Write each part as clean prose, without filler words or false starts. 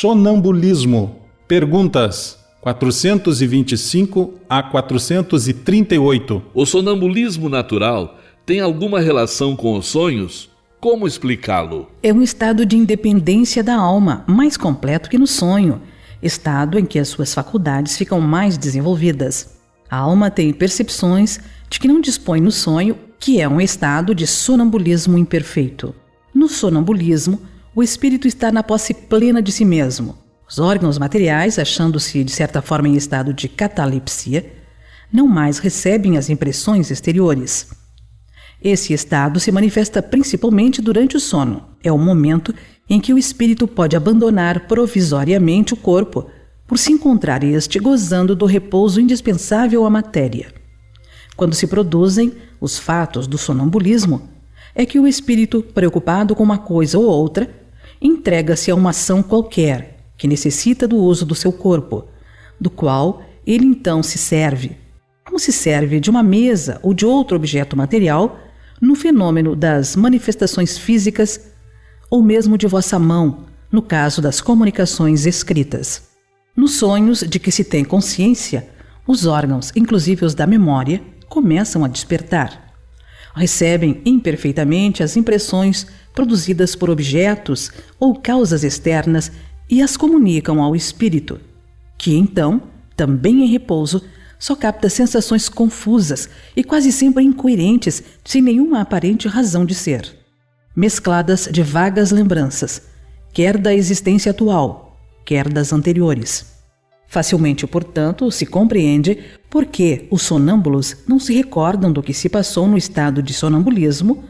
Sonambulismo. Perguntas 425 a 438. O sonambulismo natural tem alguma relação com os sonhos? Como explicá-lo? É um estado de independência da alma, mais completo que no sonho, estado em que as suas faculdades ficam mais desenvolvidas. A alma tem percepções de que não dispõe no sonho, que é um estado de sonambulismo imperfeito. No sonambulismo, o espírito está na posse plena de si mesmo. Os órgãos materiais, achando-se de certa forma em estado de catalepsia, não mais recebem as impressões exteriores. Esse estado se manifesta principalmente durante o sono. É o momento em que o espírito pode abandonar provisoriamente o corpo, por se encontrar este gozando do repouso indispensável à matéria. Quando se produzem os fatos do sonambulismo, é que o espírito, preocupado com uma coisa ou outra, entrega-se a uma ação qualquer que necessita do uso do seu corpo, do qual ele então se serve, como se serve de uma mesa ou de outro objeto material no fenômeno das manifestações físicas ou mesmo de vossa mão, no caso das comunicações escritas. Nos sonhos de que se tem consciência, os órgãos, inclusive os da memória, começam a despertar. Recebem imperfeitamente as impressões produzidas por objetos ou causas externas e as comunicam ao espírito, que então, também em repouso, só capta sensações confusas e quase sempre incoerentes, sem nenhuma aparente razão de ser, mescladas de vagas lembranças, quer da existência atual, quer das anteriores. Facilmente, portanto, se compreende por que os sonâmbulos não se recordam do que se passou no estado de sonambulismo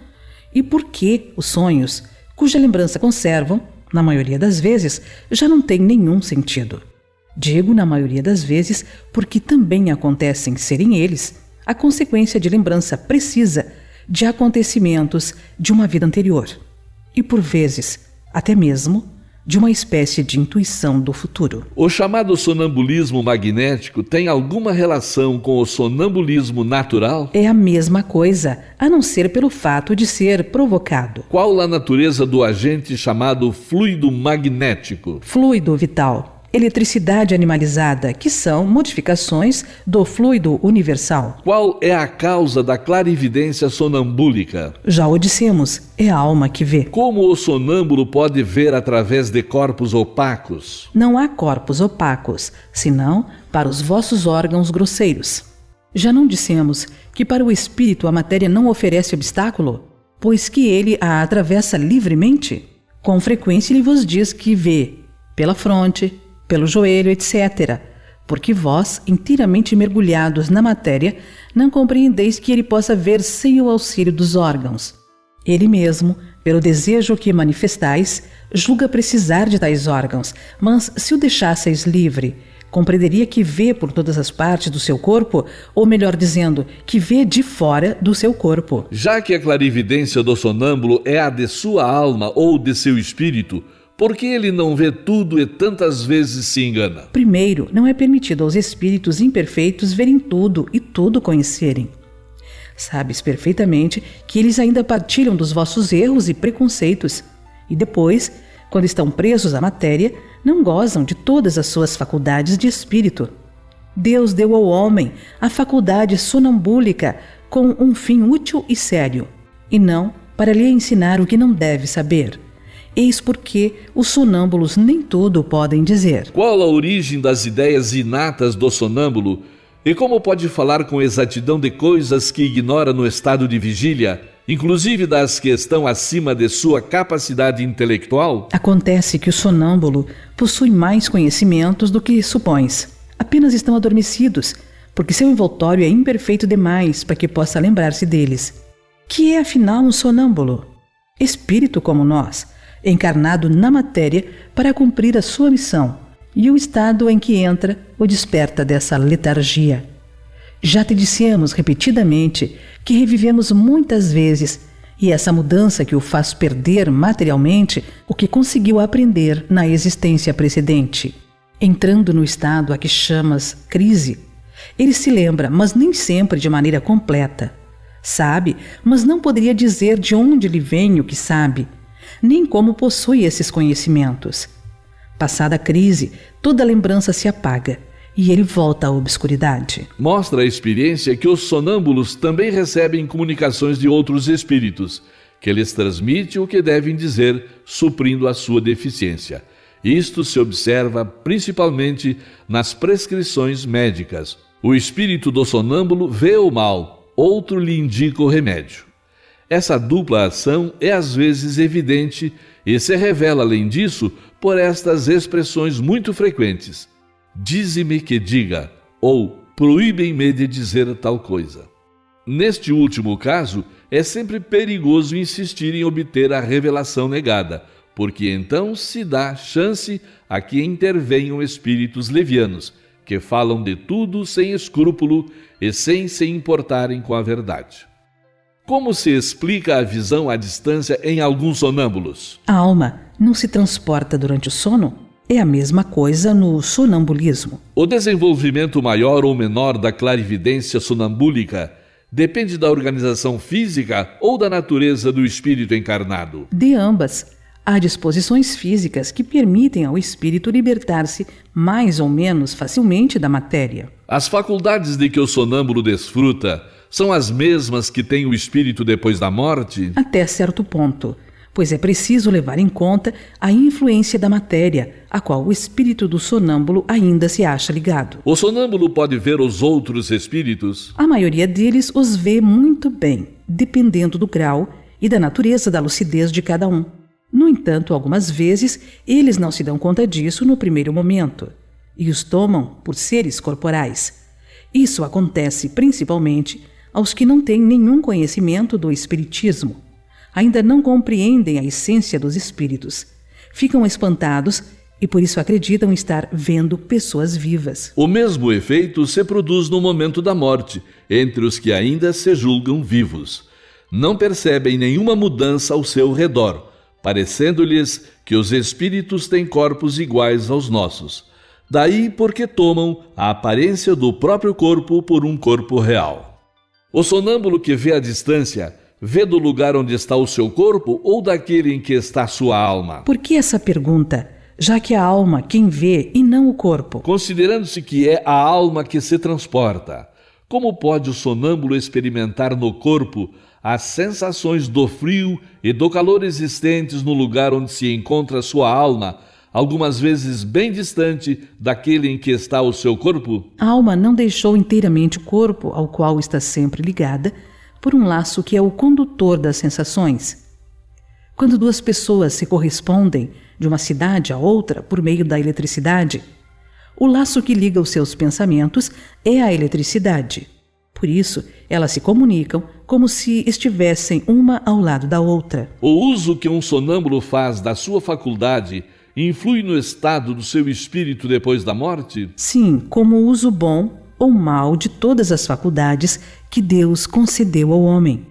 e por que os sonhos, cuja lembrança conservam, na maioria das vezes, já não têm nenhum sentido. Digo na maioria das vezes porque também acontecem serem eles a consequência de lembrança precisa de acontecimentos de uma vida anterior e, por vezes, até mesmo de uma espécie de intuição do futuro. O chamado sonambulismo magnético tem alguma relação com o sonambulismo natural? É a mesma coisa, a não ser pelo fato de ser provocado. Qual a natureza do agente chamado fluido magnético? Fluido vital. Eletricidade animalizada, que são modificações do fluido universal. Qual é a causa da clarividência sonambúlica? Já o dissemos, é a alma que vê. Como o sonâmbulo pode ver através de corpos opacos? Não há corpos opacos, senão para os vossos órgãos grosseiros. Já não dissemos que para o espírito a matéria não oferece obstáculo, pois que ele a atravessa livremente? Com frequência ele vos diz que vê pela fronte, pelo joelho, etc., porque vós, inteiramente mergulhados na matéria, não compreendeis que ele possa ver sem o auxílio dos órgãos. Ele mesmo, pelo desejo que manifestais, julga precisar de tais órgãos, mas se o deixasseis livre, compreenderia que vê por todas as partes do seu corpo, ou melhor dizendo, que vê de fora do seu corpo. Já que a clarividência do sonâmbulo é a de sua alma ou de seu espírito, por que ele não vê tudo e tantas vezes se engana? Primeiro, não é permitido aos espíritos imperfeitos verem tudo e tudo conhecerem. Sabes perfeitamente que eles ainda partilham dos vossos erros e preconceitos, e depois, quando estão presos à matéria, não gozam de todas as suas faculdades de espírito. Deus deu ao homem a faculdade sonambúlica com um fim útil e sério, e não para lhe ensinar o que não deve saber. Eis porque os sonâmbulos nem tudo podem dizer. Qual a origem das ideias inatas do sonâmbulo e como pode falar com exatidão de coisas que ignora no estado de vigília, inclusive das que estão acima de sua capacidade intelectual? Acontece que o sonâmbulo possui mais conhecimentos do que supões. Apenas estão adormecidos, porque seu envoltório é imperfeito demais para que possa lembrar-se deles. Que é afinal um sonâmbulo? Espírito como nós, encarnado na matéria para cumprir a sua missão, e o estado em que entra o desperta dessa letargia. Já te dissemos repetidamente que revivemos muitas vezes, e essa mudança que o faz perder materialmente o que conseguiu aprender na existência precedente. Entrando no estado a que chamas crise, ele se lembra, mas nem sempre de maneira completa. Sabe, mas não poderia dizer de onde lhe vem o que sabe, nem como possui esses conhecimentos. Passada a crise, toda lembrança se apaga e ele volta à obscuridade. Mostra a experiência que os sonâmbulos também recebem comunicações de outros espíritos, que lhes transmite o que devem dizer, suprindo a sua deficiência. Isto se observa principalmente nas prescrições médicas. O espírito do sonâmbulo vê o mal, outro lhe indica o remédio. Essa dupla ação é às vezes evidente e se revela, além disso, por estas expressões muito frequentes: dize-me que diga, ou proíbem-me de dizer tal coisa. Neste último caso, é sempre perigoso insistir em obter a revelação negada, porque então se dá chance a que intervenham espíritos levianos, que falam de tudo sem escrúpulo e sem se importarem com a verdade. Como se explica a visão à distância em alguns sonâmbulos? A alma não se transporta durante o sono? É a mesma coisa no sonambulismo. O desenvolvimento maior ou menor da clarividência sonambúlica depende da organização física ou da natureza do espírito encarnado? De ambas. Há disposições físicas que permitem ao espírito libertar-se mais ou menos facilmente da matéria. As faculdades de que o sonâmbulo desfruta são as mesmas que tem o espírito depois da morte? Até certo ponto, pois é preciso levar em conta a influência da matéria, a qual o espírito do sonâmbulo ainda se acha ligado. O sonâmbulo pode ver os outros espíritos? A maioria deles os vê muito bem, dependendo do grau e da natureza da lucidez de cada um. No entanto, algumas vezes, eles não se dão conta disso no primeiro momento e os tomam por seres corporais. Isso acontece principalmente aos que não têm nenhum conhecimento do espiritismo. Ainda não compreendem a essência dos espíritos. Ficam espantados e por isso acreditam estar vendo pessoas vivas. O mesmo efeito se produz no momento da morte, entre os que ainda se julgam vivos. Não percebem nenhuma mudança ao seu redor, parecendo-lhes que os espíritos têm corpos iguais aos nossos. Daí porque tomam a aparência do próprio corpo por um corpo real. O sonâmbulo que vê à distância, vê do lugar onde está o seu corpo ou daquele em que está sua alma? Por que essa pergunta, já que a alma quem vê e não o corpo? Considerando-se que é a alma que se transporta, como pode o sonâmbulo experimentar no corpo as sensações do frio e do calor existentes no lugar onde se encontra sua alma, algumas vezes bem distante daquele em que está o seu corpo? A alma não deixou inteiramente o corpo, ao qual está sempre ligada, por um laço que é o condutor das sensações. Quando duas pessoas se correspondem de uma cidade a outra por meio da eletricidade, o laço que liga os seus pensamentos é a eletricidade. Por isso, elas se comunicam como se estivessem uma ao lado da outra. O uso que um sonâmbulo faz da sua faculdade influi no estado do seu espírito depois da morte? Sim, como o uso bom ou mal de todas as faculdades que Deus concedeu ao homem.